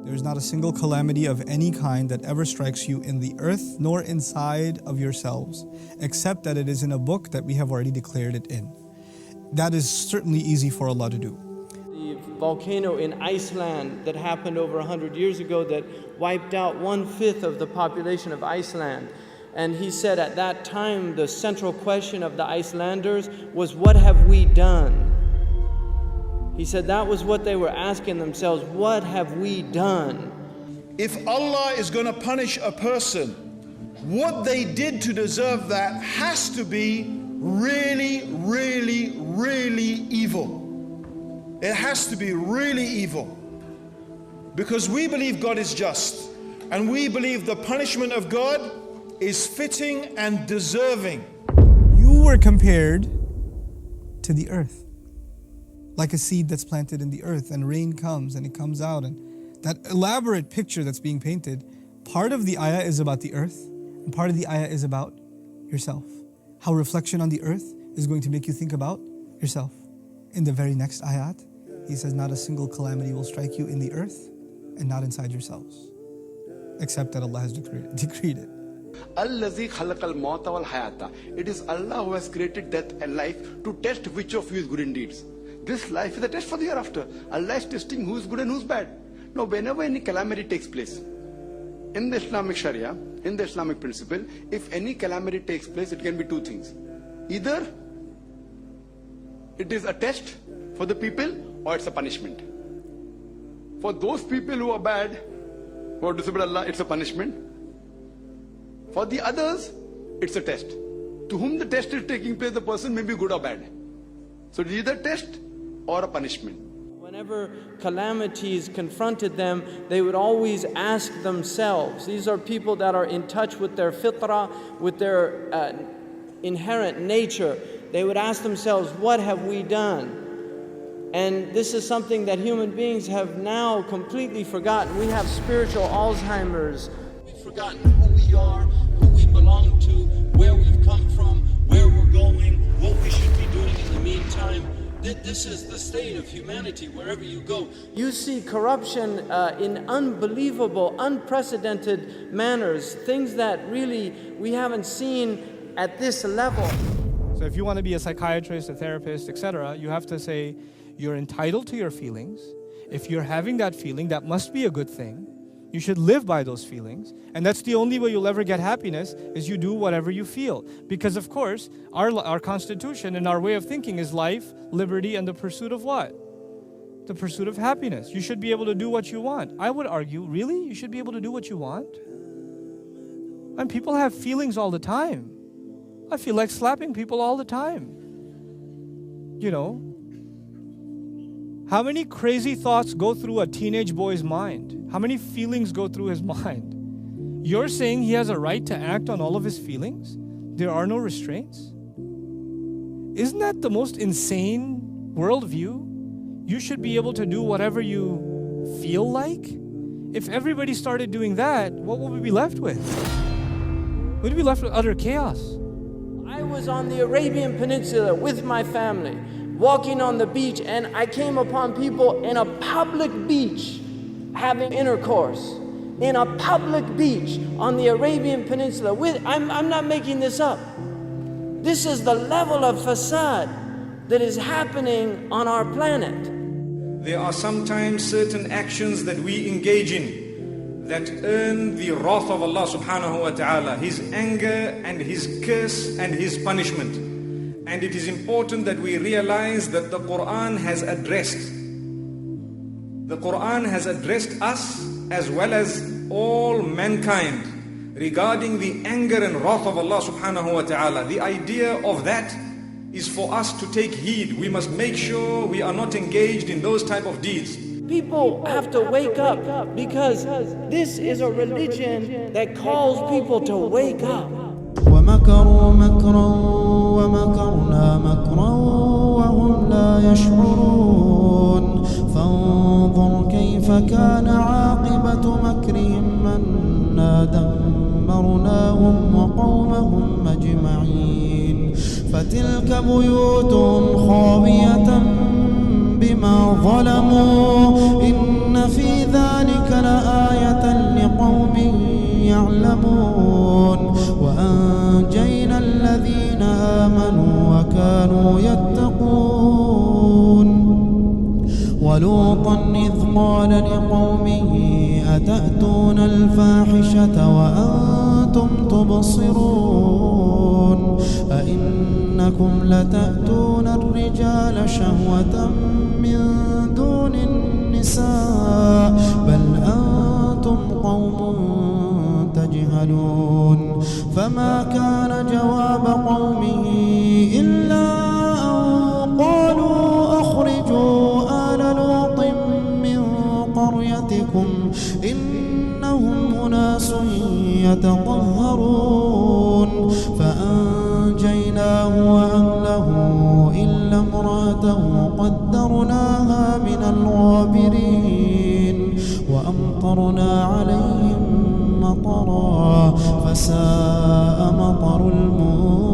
There is not a single calamity of any kind that ever strikes you in the earth nor inside of yourselves, except that it is in a book that we have already declared it in. That is certainly easy for Allah to do. The volcano in Iceland that happened over 100 years ago that wiped out 1/5 of the population of Iceland. And he said at that time the central question of the Icelanders was, what have we done? He said that was what they were asking themselves, what have we done? If Allah is going to punish a person, what they did to deserve that has to be really, really, really evil. It has to be really evil. Because we believe God is just, and we believe the punishment of God is fitting and deserving. You were compared to the earth, like a seed that's planted in the earth, and rain comes and it comes out, and that elaborate picture that's being painted, part of the ayah is about the earth, and part of the ayah is about yourself. How reflection on the earth is going to make you think about yourself. In the very next ayat, he says, not a single calamity will strike you in the earth and not inside yourselves, except that Allah has decreed it. Allazi khalaqal mauta wal hayata. It is Allah who has created death and life to test which of you is good in deeds. This life is a test for the hereafter. Allah is testing who is good and who is bad. Now, whenever any calamity takes place, in the Islamic Sharia, in the Islamic principle, if any calamity takes place, it can be two things. Either it is a test for the people, or it's a punishment. For those people who are bad, who are disobeyed Allah, it's a punishment. For the others, it's a test. To whom the test is taking place, the person may be good or bad. So it's either test or a punishment. Whenever calamities confronted them, they would always ask themselves, these are people that are in touch with their fitrah, with their inherent nature. They would ask themselves, what have we done? And this is something that human beings have now completely forgotten. We have spiritual Alzheimer's. We've forgotten who we are, who we belong to, where we've come from, where we're going, what we should be doing in the meantime. This is the state of humanity wherever you go. You see corruption in unbelievable, unprecedented manners, things that really we haven't seen at this level. So if you want to be a psychiatrist, a therapist, etc., you have to say, you're entitled to your feelings. If you're having that feeling, that must be a good thing. You should live by those feelings. And that's the only way you'll ever get happiness, is you do whatever you feel. Because of course, our constitution and our way of thinking is life, liberty, and the pursuit of what? The pursuit of happiness. You should be able to do what you want. I would argue, really? You should be able to do what you want? And people have feelings all the time. I feel like slapping people all the time. You know? How many crazy thoughts go through a teenage boy's mind? How many feelings go through his mind? You're saying he has a right to act on all of his feelings? There are no restraints? Isn't that the most insane worldview? You should be able to do whatever you feel like? If everybody started doing that, what would we be left with? We'd be left with utter chaos. I was on the Arabian Peninsula with my family, walking on the beach, and I came upon people in a public beach having intercourse. In a public beach on the Arabian Peninsula. I'm not making this up. This is the level of fasad that is happening on our planet. There are sometimes certain actions that we engage in that earn the wrath of Allah subhanahu wa ta'ala, His anger and His curse and His punishment. And it is important that we realize that the Quran has addressed us as well as all mankind regarding the anger and wrath of Allah subhanahu wa ta'ala. The idea of that is for us to take heed. We must make sure we are not engaged in those type of deeds. People have to wake up, because this is a religion that calls people to wake up. ومكروا مكرا ومكرنا مكرا وهم لا يشعرون فانظر كيف كان عاقبة مكرهم أنا دمرناهم وقومهم أجمعين فتلك بيوتهم خاوية بما ظلموا إن في ذلك لآية ولوطا إذ قال لقومه أتأتون الفاحشة وأنتم تبصرون أئنكم لتأتون الرجال شهوة من دون النساء بل أنتم قوم تجهلون فما كان جواب قومه إلا أن قالوا أخرجوا آل لوط من قريتكم إنهم أناس يتطهرون فأنجيناه وأهله إلا امرأته قدرناها من الغابرين وأمطرنا عليهم مطرا فساء مطر المنذرين